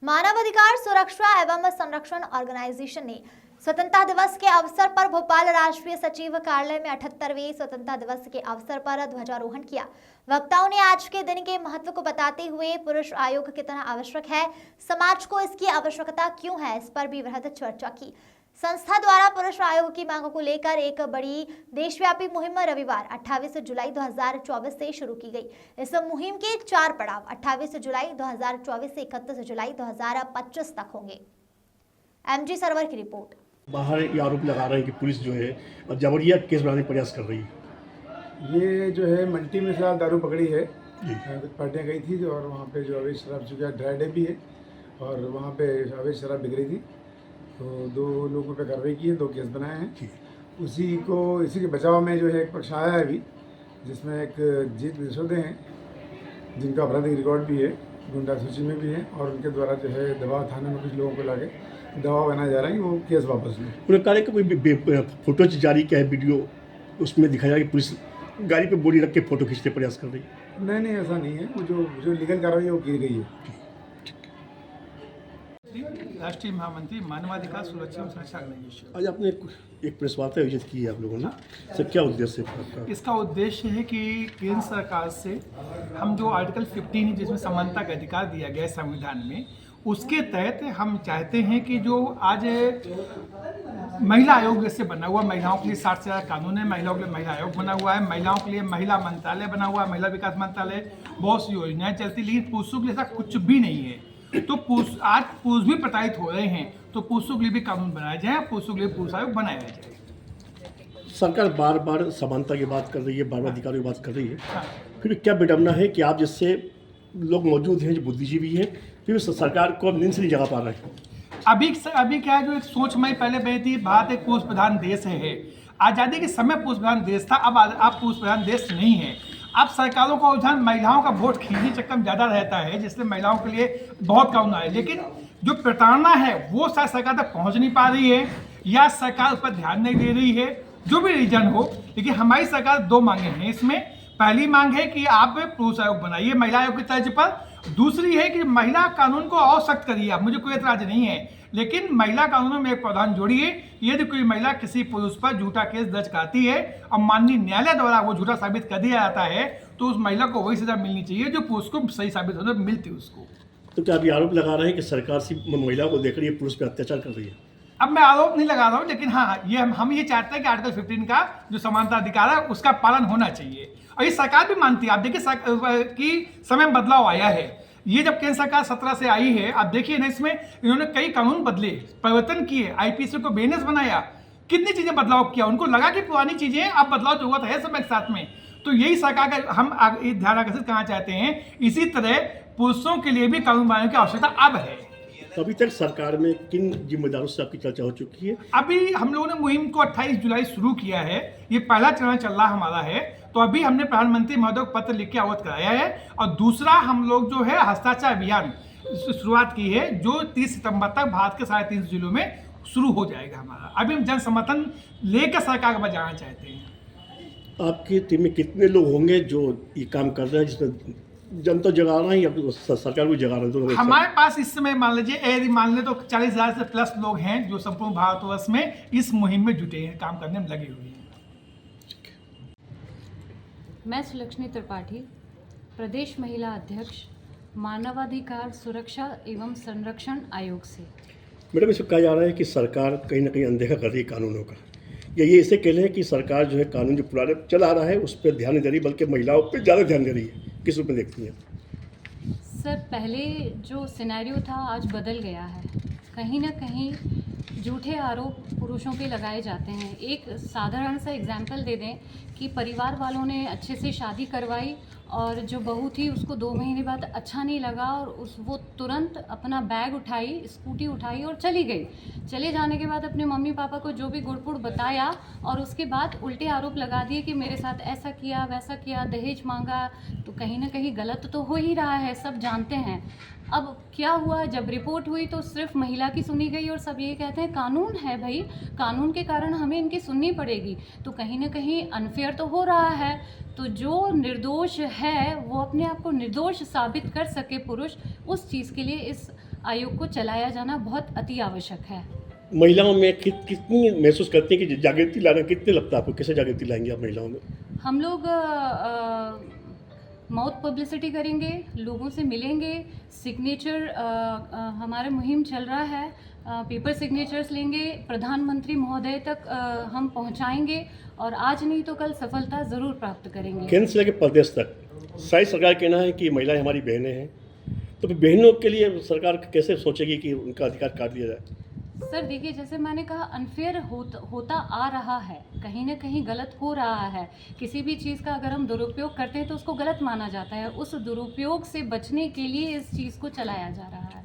मानवाधिकार सुरक्षा एवं संरक्षण ऑर्गेनाइजेशन ने स्वतंत्रता दिवस के अवसर पर भोपाल राष्ट्रीय सचिव कार्यालय में 78वें स्वतंत्रता दिवस के अवसर पर ध्वजारोहण किया। वक्ताओं ने आज के दिन के महत्व को बताते हुए पुरुष आयोग कितना आवश्यक है, समाज को इसकी आवश्यकता क्यों है, इस पर भी वृहद चर्चा की। संस्था द्वारा पुरुष आयोग की मांगों को लेकर एक बड़ी देशव्यापी मुहिम रविवार 28 जुलाई 2024 से शुरू की गई। इस मुहिम के 4 पड़ाव 28 जुलाई 2024 से 31 जुलाई 2025 तक होंगे। एमजी सर्वर की रिपोर्ट। बाहर ये आरोप लगा रहे हैं कि पुलिस जो है जबरिया केस बनाने का प्रयास कर रही है। ये जो है मल्टी में फिलहाल दारू पकड़ी है, कुछ पार्टियाँ गई थी और वहाँ पे जो अवैध शराब चुका ड्राई डे भी है और वहाँ पे अवैध शराब बिक रही थी, तो 2 लोगों पे कार्रवाई की है, 2 केस बनाए हैं। इसी के बचाव में जो है एक पक्ष आया है अभी, जिसमें एक जीत विशोदे हैं जिनका आपराधिक रिकॉर्ड भी है, गुंडा सूची में भी है और उनके द्वारा जो है दबाव थाने में कुछ लोगों को लाके दबाव बनाया जा रहा है कि वो केस वापस लें। उन्होंने कहा कि कोई फोटो जारी किया है, वीडियो उसमें दिखाया कि पुलिस गाड़ी पे बोरी रख के फोटो खींचने का प्रयास कर रही है। नहीं ऐसा नहीं है, वो जो लीगल कार्रवाई है वो की गई है। राष्ट्रीय महामंत्री मानवाधिकार सुरक्षा एवं संरक्षण ऑर्गेनाइजेशन। आज आपने एक प्रेस वार्ता आयोजित की है आप लोगों ने, सर क्या उद्देश्य है आपका? इसका उद्देश्य है कि केंद्र सरकार से हम जो आर्टिकल 15 है जिसमें समानता का अधिकार दिया गया है संविधान में, उसके तहत हम चाहते हैं कि जो आज महिला आयोग जैसे बना हुआ, महिलाओं के लिए 60 से ज़्यादा कानून है, महिलाओं के लिए महिला आयोग बना हुआ है, महिलाओं के लिए महिला मंत्रालय बना हुआ है, महिला विकास मंत्रालय, बहुत सी योजनाएं चलती, लेकिन पुरुषों के लिए ऐसा कुछ भी नहीं है। तो आज पुरुष भी प्रताड़ित हो रहे हैं, तो पुरुषों के लिए भी कानून बनाया जाए, पुरुषों के लिए पुरुष आयोग बनाया जाए। सरकार बार बार समानता की बात कर रही है, बार बार अधिकारों की बात कर रही है, हाँ। फिर क्या विडम्बना है कि आप जैसे लोग मौजूद हैं जो बुद्धिजीवी हैं, फिर सरकार को अब नींद से नहीं जगा पा रहे हैं। अभी क्या है, जो एक सोच में पहले बनी थी, भारत एक पुरुष प्रधान देश है, आज़ादी के समय पुरुष प्रधान देश था, अब पुरुष प्रधान देश नहीं है। अब सरकारों का रुझान महिलाओं का वोट खींचने चक्कर में ज़्यादा रहता है, जिससे महिलाओं के लिए बहुत कानून आए, लेकिन जो प्रताड़ना है वो शायद सरकार तक पहुंच नहीं पा रही है या सरकार उस पर ध्यान नहीं दे रही है, जो भी रीजन हो। लेकिन हमारी सरकार 2 मांगे हैं इसमें। पहली मांग है कि आप पुरुष आयोग बनाइए महिला आयोग की तर्ज पर। दूसरी है कि महिला कानून को और सख्त करिए। अब मुझे कोई एतराज नहीं है, लेकिन महिला कानूनों में एक प्रावधान जोड़िए, यदि कोई महिला किसी पुरुष पर झूठा केस दर्ज करती है और माननीय न्यायालय द्वारा वो झूठा साबित कर दिया जाता है, तो उस महिला को वही सजा मिलनी चाहिए जो पुरुष को सही साबित होने मिलती उसको। तो क्या अभी आरोप लगा रहे हैं कि सरकार सिर्फ महिला को देखकर ये पुरुष पर अत्याचार कर रही है? अब मैं आरोप नहीं लगा रहा हूँ, लेकिन हाँ, ये हम ये चाहते हैं कि आर्टिकल 15 का जो समानता अधिकार है उसका पालन होना चाहिए, और ये सरकार भी मानती है। आप देखिए कि समय में बदलाव आया है। ये जब केंद्र सरकार 17 से आई है, आप देखिए ना, इसमें इन्होंने कई कानून बदले, परिवर्तन किए, आईपीसी को बेनेस बनाया, कितनी चीजें बदलाव किया। उनको लगा कि पुरानी चीजें अब बदलाव जरूरत है समय के साथ में, तो यही सरकार का हम ध्यान आकर्षित करना चाहते हैं। इसी तरह पुरुषों के लिए भी कानून बनाने की आवश्यकता अब है। अभी तक सरकार में किन जिम्मेदारों से आपकी चर्चा हो चुकी है? अभी हम लोगों ने मुहिम को 28 जुलाई शुरू किया है, ये पहला चरण चल रहा हमारा है। तो अभी हमने प्रधानमंत्री महोदय को पत्र लिख के अवगत कराया है, और दूसरा हम लोग जो है हस्ताक्षर अभियान शुरुआत की है, जो 30 सितंबर तक भारत के 3.5 जिलों में शुरू हो जाएगा हमारा। अभी हम जन समर्थन लेकर सरकार को बजाना चाहते हैं। आपकी टीम में कितने लोग होंगे जो ये काम कर रहे हैं, जिसमें जनता जगा रहा है या सरकार को जगा रहे हैं? हमारे पास इस समय मान ले तो 40,000 से प्लस लोग हैं जो संपूर्ण भारतवर्ष में इस मुहिम में जुटे हैं, काम करने में लगे हुए हैं। मैं सुलक्षणी त्रिपाठी, प्रदेश महिला अध्यक्ष, मानवाधिकार सुरक्षा एवं संरक्षण आयोग से। मैडम, इसमें कहा जा रहा है कि सरकार कहीं ना कहीं अनदेखा कर रही है कानूनों का, या ये इसे कह रहे हैं कि सरकार जो है कानून जो पुराने चला आ रहा है उस पर ध्यान नहीं दे रही, बल्कि महिलाओं पर ज़्यादा ध्यान दे रही है? किस रूप में देखती हैं? सर, पहले जो सिनेरियो था आज बदल गया है। कहीं ना कहीं झूठे आरोप पुरुषों पे लगाए जाते हैं। एक साधारण सा एग्जाम्पल दे दें कि परिवार वालों ने अच्छे से शादी करवाई और जो बहू थी उसको 2 महीने बाद अच्छा नहीं लगा और वो तुरंत अपना बैग उठाई, स्कूटी उठाई और चली गई। चले जाने के बाद अपने मम्मी पापा को जो भी गुड़पुड़ बताया और उसके बाद उल्टे आरोप लगा दिए कि मेरे साथ ऐसा किया वैसा किया, दहेज मांगा। तो कहीं ना कहीं गलत तो हो ही रहा है, सब जानते हैं। अब क्या हुआ, जब रिपोर्ट हुई तो सिर्फ महिला की सुनी गई और सब ये कहते हैं कानून है भाई, कानून के कारण हमें इनकी सुननी पड़ेगी। तो कहीं ना कहीं अनफेयर तो हो रहा है। तो जो निर्दोष है वो अपने आप को निर्दोष साबित कर सके पुरुष, उस चीज़ के लिए इस आयोग को चलाया जाना बहुत अति आवश्यक है। महिलाओं में कितनी महसूस करती हैं कि जागृति लाना, कितने लगता है आपको, कैसे जागृति लाएंगे आप महिलाओं में? हम लोग माउथ पब्लिसिटी करेंगे, लोगों से मिलेंगे, सिग्नेचर हमारा मुहिम चल रहा है, पेपर सिग्नेचर्स लेंगे, प्रधानमंत्री महोदय तक हम पहुंचाएंगे और आज नहीं तो कल सफलता ज़रूर प्राप्त करेंगे। केंद्र से लेकर प्रदेश तक सारी सरकार कहना है कि महिलाएं हमारी बहनें हैं, तो फिर बहनों के लिए सरकार कैसे सोचेगी कि उनका अधिकार काट दिया जाए? सर देखिए, जैसे मैंने कहा, अनफेयर होता आ रहा है, कहीं ना कहीं गलत हो रहा है। किसी भी चीज़ का अगर हम दुरुपयोग करते हैं तो उसको गलत माना जाता है। उस दुरुपयोग से बचने के लिए इस चीज़ को चलाया जा रहा है।